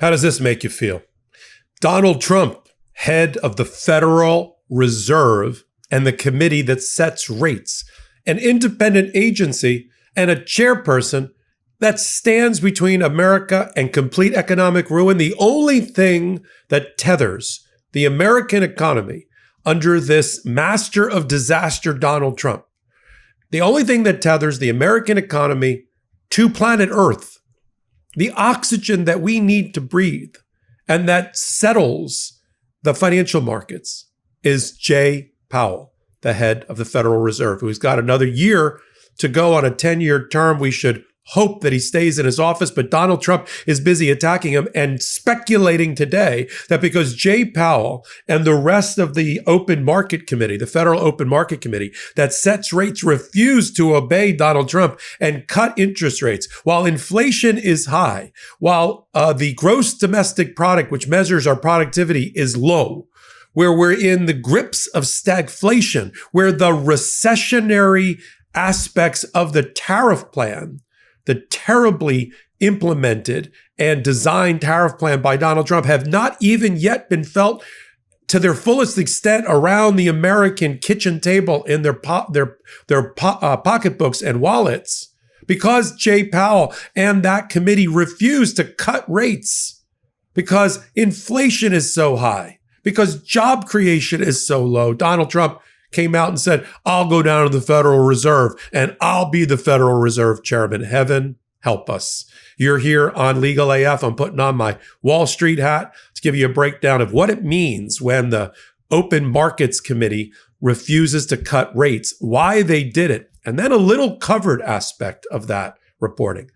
How does this make you feel? Donald Trump, head of the Federal Reserve and the committee that sets rates, an independent agency and a chairperson that stands between America and complete economic ruin. The only thing that tethers the American economy under this master of disaster, Donald Trump, the only thing that tethers the American economy to planet Earth, the oxygen that we need to breathe, and that settles the financial markets, is Jay Powell, the head of the Federal Reserve, who's got another year to go on a 10-year term. We should hope that he stays in his office, but Donald Trump is busy attacking him and speculating today that because Jay Powell and the rest of the Open Market Committee, the Federal Open Market Committee that sets rates, refuse to obey Donald Trump and cut interest rates while inflation is high, while the gross domestic product, which measures our productivity, is low, where we're in the grips of stagflation, where the recessionary aspects of the tariff plan, the terribly implemented and designed tariff plan by Donald Trump, have not even yet been felt to their fullest extent around the American kitchen table in their pocketbooks and wallets, because Jay Powell and that committee refuse to cut rates, because inflation is so high, because job creation is so low. Donald Trump came out and said, I'll go down to the Federal Reserve and I'll be the Federal Reserve chairman. Heaven help us. You're here on Legal AF. I'm putting on my Wall Street hat to give you a breakdown of what it means when the Open Markets Committee refuses to cut rates, why they did it, and then a little covered aspect of that reporting.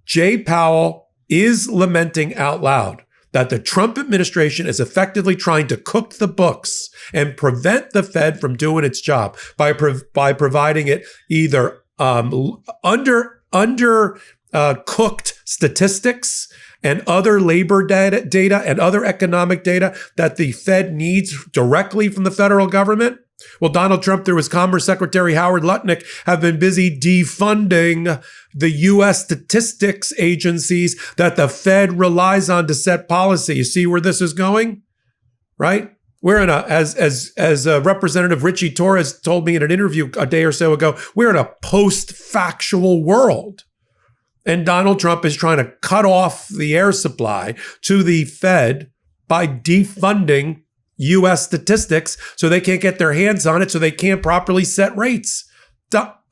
Jay Powell is lamenting out loud that the Trump administration is effectively trying to cook the books and prevent the Fed from doing its job by providing it either cooked statistics and other labor data and other economic data that the Fed needs directly from the federal government. Well, Donald Trump, through his Commerce Secretary Howard Lutnick, have been busy defunding the U.S. statistics agencies that the Fed relies on to set policy. You see where this is going, right? We're in as Representative Richie Torres told me in an interview a day or so ago, we're in a post-factual world. And Donald Trump is trying to cut off the air supply to the Fed by defunding U.S. statistics so they can't get their hands on it, so they can't properly set rates.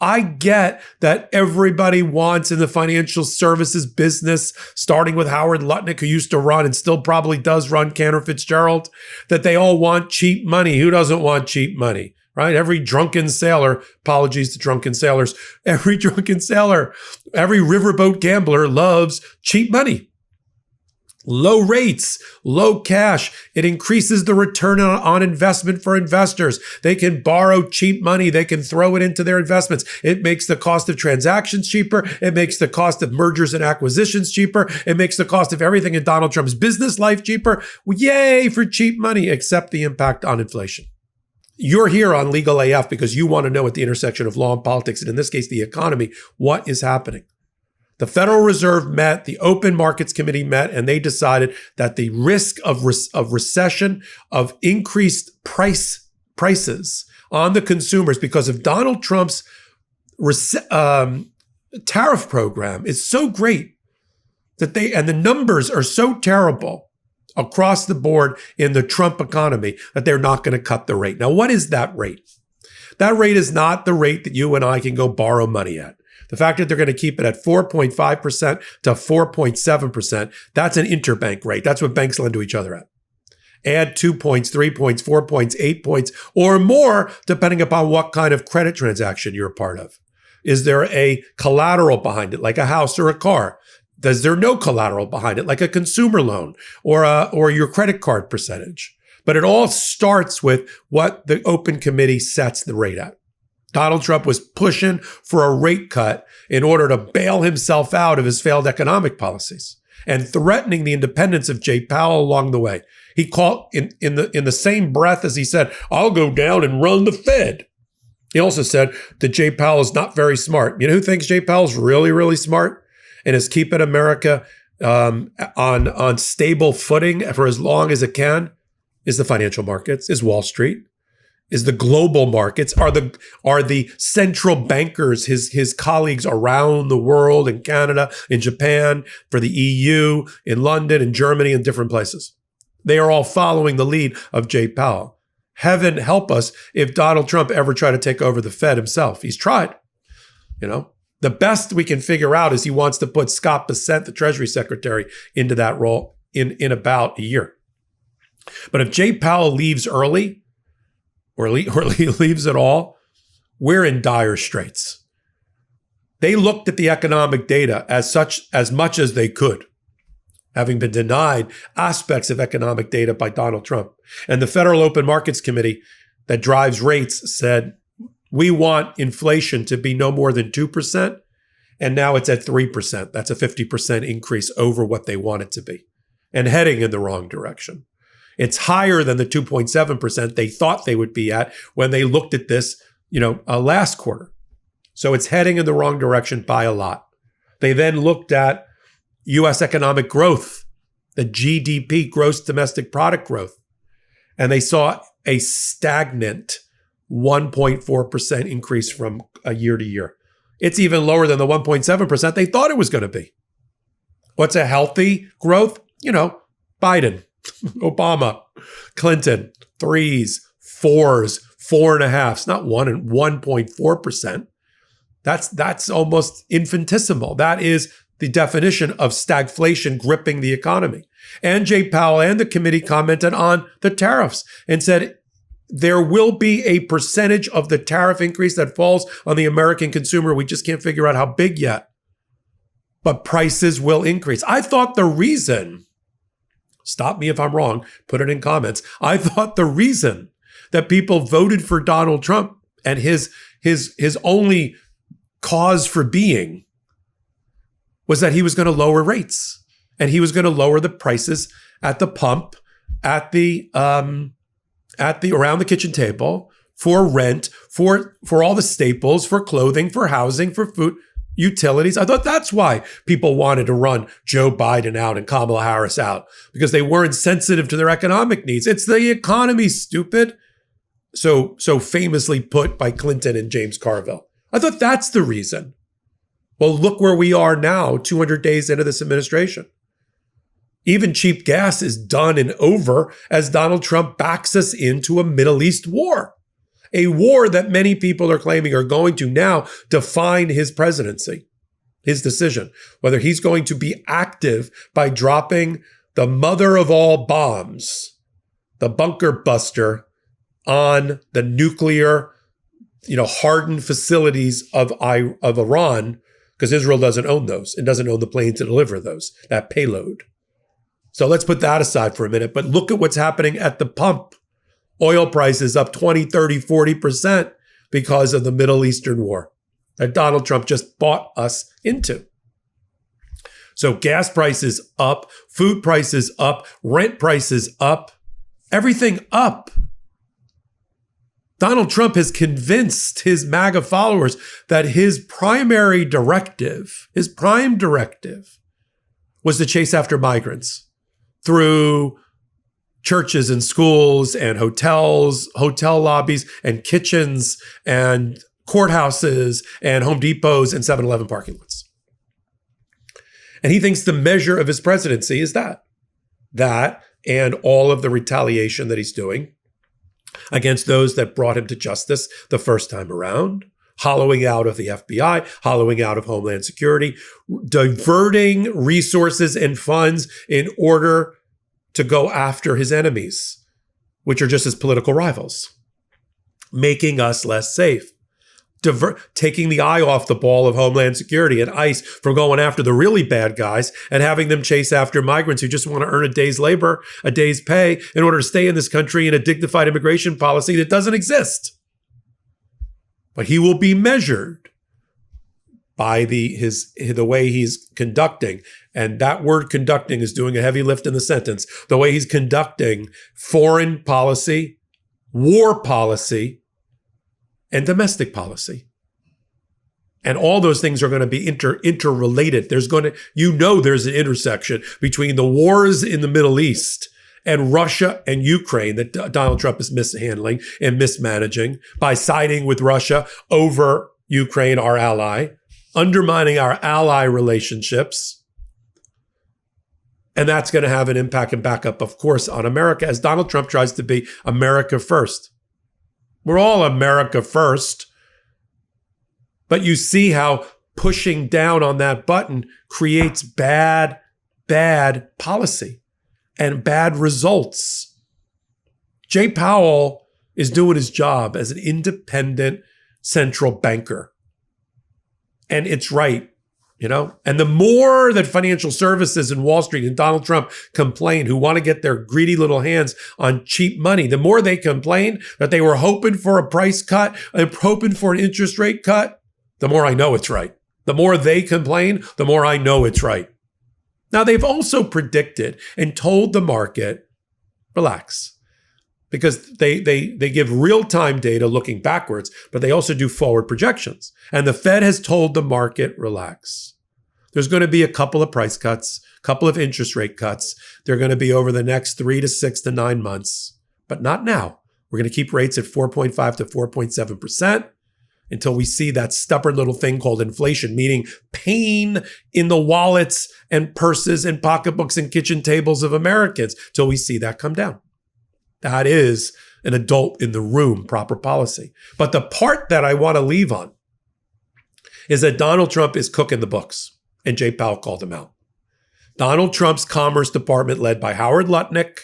I get that everybody wants in the financial services business, starting with Howard Lutnick, who used to run and still probably does run Cantor Fitzgerald, that they all want cheap money. Who doesn't want cheap money, right? Every drunken sailor, apologies to drunken sailors, every drunken sailor, every riverboat gambler loves cheap money. Low rates, low cash. It increases the return on investment for investors. They can borrow cheap money. They can throw it into their investments. It makes the cost of transactions cheaper. It makes the cost of mergers and acquisitions cheaper. It makes the cost of everything in Donald Trump's business life cheaper. Yay for cheap money, except the impact on inflation. You're here on Legal AF because you want to know at the intersection of law and politics, and in this case, the economy, what is happening. The Federal Reserve met, the Open Markets Committee met, and they decided that the risk of recession, of increased prices on the consumers because of Donald Trump's tariff program is so great that and the numbers are so terrible across the board in the Trump economy that they're not going to cut the rate. Now, what is that rate? That rate is not the rate that you and I can go borrow money at. The fact that they're going to keep it at 4.5% to 4.7%, that's an interbank rate. That's what banks lend to each other at. Add 2 points, 3 points, 4 points, 8 points, or more, depending upon what kind of credit transaction you're a part of. Is there a collateral behind it, like a house or a car? Is there no collateral behind it, like a consumer loan or your credit card percentage? But it all starts with what the Open Committee sets the rate at. Donald Trump was pushing for a rate cut in order to bail himself out of his failed economic policies and threatening the independence of Jay Powell along the way. He called in the same breath as he said, I'll go down and run the Fed. He also said that Jay Powell is not very smart. You know who thinks Jay Powell's really, really smart and is keeping America on stable footing for as long as it can is the financial markets, is Wall Street, is the global markets, are the central bankers, his colleagues around the world, in Canada, in Japan, for the EU, in London, in Germany, in different places. They are all following the lead of Jay Powell. Heaven help us if Donald Trump ever tried to take over the Fed himself. He's tried. The best we can figure out is he wants to put Scott Bessent, the Treasury Secretary, into that role in about a year. But if Jay Powell leaves early, or leaves at all, we're in dire straits. They looked at the economic data as much as they could, having been denied aspects of economic data by Donald Trump. And the Federal Open Markets Committee that drives rates said, we want inflation to be no more than 2%, and now it's at 3%. That's a 50% increase over what they want it to be, and heading in the wrong direction. It's higher than the 2.7% they thought they would be at when they looked at this, last quarter. So it's heading in the wrong direction by a lot. They then looked at U.S. economic growth, the GDP, gross domestic product growth, and they saw a stagnant 1.4% increase from a year to year. It's even lower than the 1.7% they thought it was going to be. What's a healthy growth? Biden, Obama, Clinton, 3s, 4s, 4.5s, not 1 and 1.4%. That's almost infinitesimal. That is the definition of stagflation gripping the economy. And Jay Powell and the committee commented on the tariffs and said, there will be a percentage of the tariff increase that falls on the American consumer. We just can't figure out how big yet. But prices will increase. I thought the reason, stop me if I'm wrong, put it in comments. I thought the reason that people voted for Donald Trump and his only cause for being was that he was going to lower rates and he was going to lower the prices at the pump, at the around the kitchen table, for rent, for all the staples, for clothing, for housing, for food, utilities. I thought that's why people wanted to run Joe Biden out and Kamala Harris out, because they weren't sensitive to their economic needs. It's the economy, stupid. So famously put by Clinton and James Carville. I thought that's the reason. Well, look where we are now, 200 days into this administration. Even cheap gas is done and over as Donald Trump backs us into a Middle East war. A war that many people are claiming are going to now define his presidency, his decision, whether he's going to be active by dropping the mother of all bombs, the bunker buster, on the nuclear, hardened facilities of Iran, because Israel doesn't own those and doesn't own the plane to deliver that payload. So let's put that aside for a minute. But look at what's happening at the pump. Oil prices up 20, 30, 40% because of the Middle Eastern war that Donald Trump just bought us into. So gas prices up, food prices up, rent prices up, everything up. Donald Trump has convinced his MAGA followers that his prime directive was to chase after migrants through churches and schools and hotels, hotel lobbies and kitchens and courthouses and Home Depots and 7-Eleven parking lots. And he thinks the measure of his presidency is that and all of the retaliation that he's doing against those that brought him to justice the first time around, hollowing out of the FBI, hollowing out of Homeland Security, diverting resources and funds in order to go after his enemies, which are just his political rivals, making us less safe, taking the eye off the ball of Homeland Security and ICE from going after the really bad guys and having them chase after migrants who just want to earn a day's labor, a day's pay in order to stay in this country in a dignified immigration policy that doesn't exist. But he will be measured by the way he's conducting. And that word conducting is doing a heavy lift in the sentence. The way he's conducting foreign policy, war policy, and domestic policy. And all those things are going to be interrelated. There's an intersection between the wars in the Middle East and Russia and Ukraine that Donald Trump is mishandling and mismanaging by siding with Russia over Ukraine, our ally, undermining our ally relationships. And that's going to have an impact and backup, of course, on America as Donald Trump tries to be America first. We're all America first. But you see how pushing down on that button creates bad policy and bad results. Jay Powell is doing his job as an independent central banker. And it's right, And the more that financial services and Wall Street and Donald Trump complain, who want to get their greedy little hands on cheap money, the more they complain that they were hoping for a price cut and hoping for an interest rate cut, the more I know it's right. The more they complain, the more I know it's right. Now, they've also predicted and told the market, relax, because they give real-time data looking backwards, but they also do forward projections. And the Fed has told the market, relax. There's going to be a couple of price cuts, a couple of interest rate cuts. They're going to be over the next 3 to 6 to 9 months, but not now. We're going to keep rates at 4.5 to 4.7%. Until we see that stubborn little thing called inflation, meaning pain in the wallets and purses and pocketbooks and kitchen tables of Americans, till we see that come down. That is an adult in the room, proper policy. But the part that I want to leave on is that Donald Trump is cooking the books, and Jay Powell called him out. Donald Trump's Commerce Department, led by Howard Lutnick,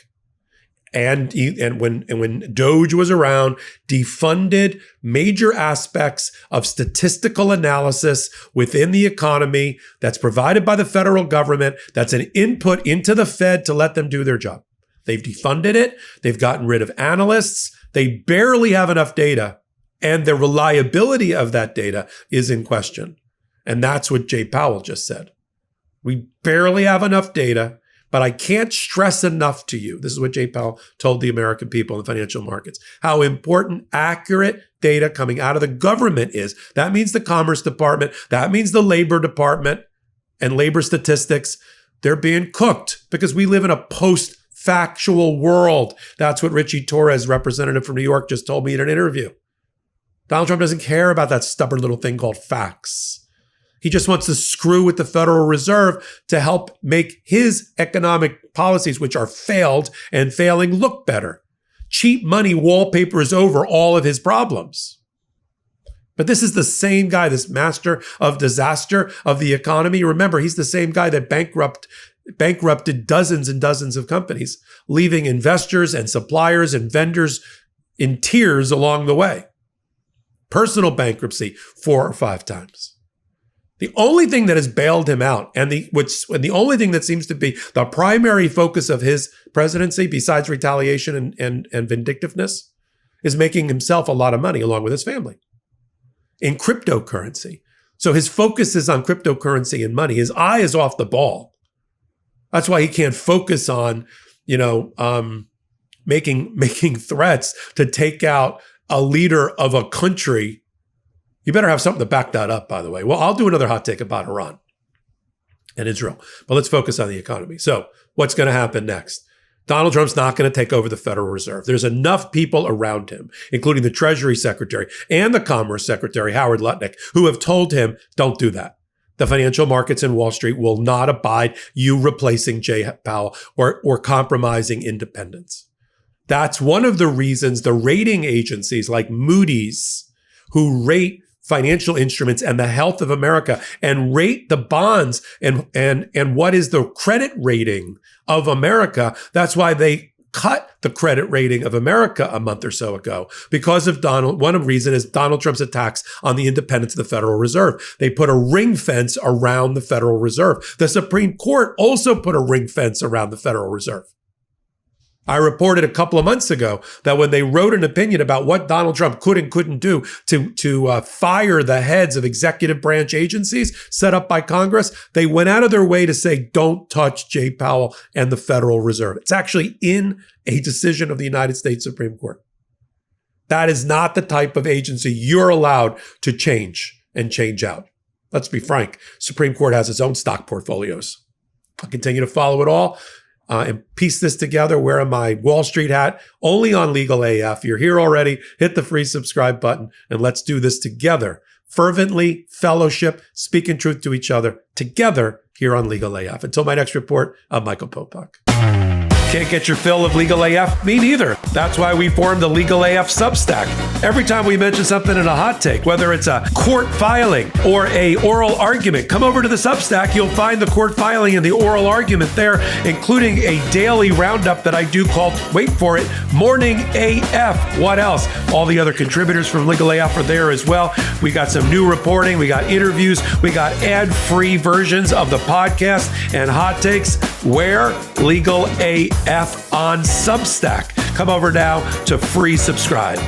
and when Doge was around, defunded major aspects of statistical analysis within the economy that's provided by the federal government, that's an input into the Fed to let them do their job. They've defunded it. They've gotten rid of analysts. They barely have enough data, and the reliability of that data is in question. And that's what Jay Powell just said. We barely have enough data. But I can't stress enough to you, this is what Jay Powell told the American people in the financial markets, how important accurate data coming out of the government is. That means the Commerce Department, that means the Labor Department and labor statistics. They're being cooked because we live in a post-factual world. That's what Richie Torres, representative from New York, just told me in an interview. Donald Trump doesn't care about that stubborn little thing called facts. He just wants to screw with the Federal Reserve to help make his economic policies, which are failed and failing, look better. Cheap money wallpapers over all of his problems. But this is the same guy, this master of disaster of the economy. Remember, he's the same guy that bankrupted dozens and dozens of companies, leaving investors and suppliers and vendors in tears along the way. Personal bankruptcy 4 or 5 times. The only thing that has bailed him out, and the only thing that seems to be the primary focus of his presidency, besides retaliation and vindictiveness, is making himself a lot of money along with his family in cryptocurrency. So his focus is on cryptocurrency and money. His eye is off the ball. That's why he can't focus on, making threats to take out a leader of a country. You better have something to back that up, by the way. Well, I'll do another hot take about Iran and Israel, but let's focus on the economy. So what's going to happen next? Donald Trump's not going to take over the Federal Reserve. There's enough people around him, including the Treasury Secretary and the Commerce Secretary, Howard Lutnick, who have told him, don't do that. The financial markets and Wall Street will not abide you replacing Jay Powell or compromising independence. That's one of the reasons the rating agencies like Moody's, who rate financial instruments and the health of America and rate the bonds and what is the credit rating of America. That's why they cut the credit rating of America a month or so ago because of one reason is Donald Trump's attacks on the independence of the Federal Reserve. They put a ring fence around the Federal Reserve. The Supreme Court also put a ring fence around the Federal Reserve. I reported a couple of months ago that when they wrote an opinion about what Donald Trump could and couldn't do to fire the heads of executive branch agencies set up by Congress, they went out of their way to say, don't touch Jay Powell and the Federal Reserve. It's actually in a decision of the United States Supreme Court. That is not the type of agency you're allowed to change and change out. Let's be frank. Supreme Court has its own stock portfolios. I'll continue to follow it all and piece this together, wearing my Wall Street hat, only on Legal AF. You're here already. Hit the free subscribe button, and let's do this together. Fervently, fellowship, speaking truth to each other, together here on Legal AF. Until my next report, I'm Michael Popok. Can't get your fill of Legal AF? Me neither. That's why we formed the Legal AF Substack. Every time we mention something in a hot take, whether it's a court filing or a oral argument, come over to the Substack. You'll find the court filing and the oral argument there, including a daily roundup that I do called, wait for it, Morning AF. What else? All the other contributors from Legal AF are there as well. We got some new reporting. We got interviews. We got ad-free versions of the podcast and hot takes. Where? Legal AF on Substack. Come over now to free subscribe.